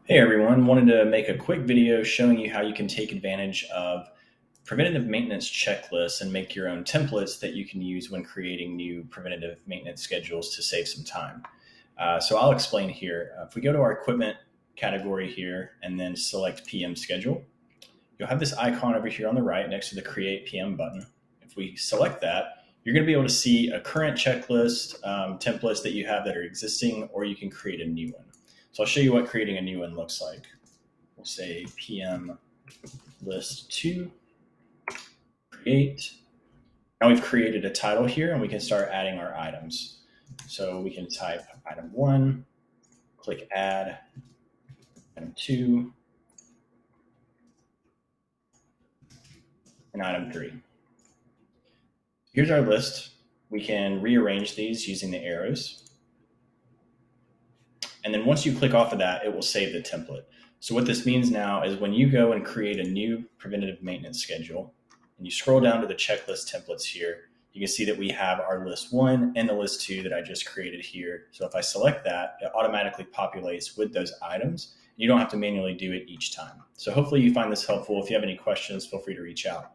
Hey everyone, wanted to make a quick video showing you how you can take advantage of preventative maintenance checklists and make your own templates that you can use when creating new preventative maintenance schedules to save some time. So I'll explain here. If we go to our equipment category here and then select PM schedule, you'll have this icon over here on the right next to the Create PM button. If we select that, you're going to be able to see a current checklist, templates that you have that are existing, or you can create a new one. So I'll show you what creating a new one looks like. We'll say PM list 2, create. Now we've created a title here and we can start adding our items. So we can type item 1, click add, item 2, and item 3. Here's our list. We can rearrange these using the arrows. And then once you click off of that, it will save the template. So what this means now is when you go and create a new preventative maintenance schedule, and you scroll down to the checklist templates here, you can see that we have our list 1 and the list 2 that I just created here. So if I select that, it automatically populates with those items. You don't have to manually do it each time. So hopefully you find this helpful. If you have any questions, feel free to reach out.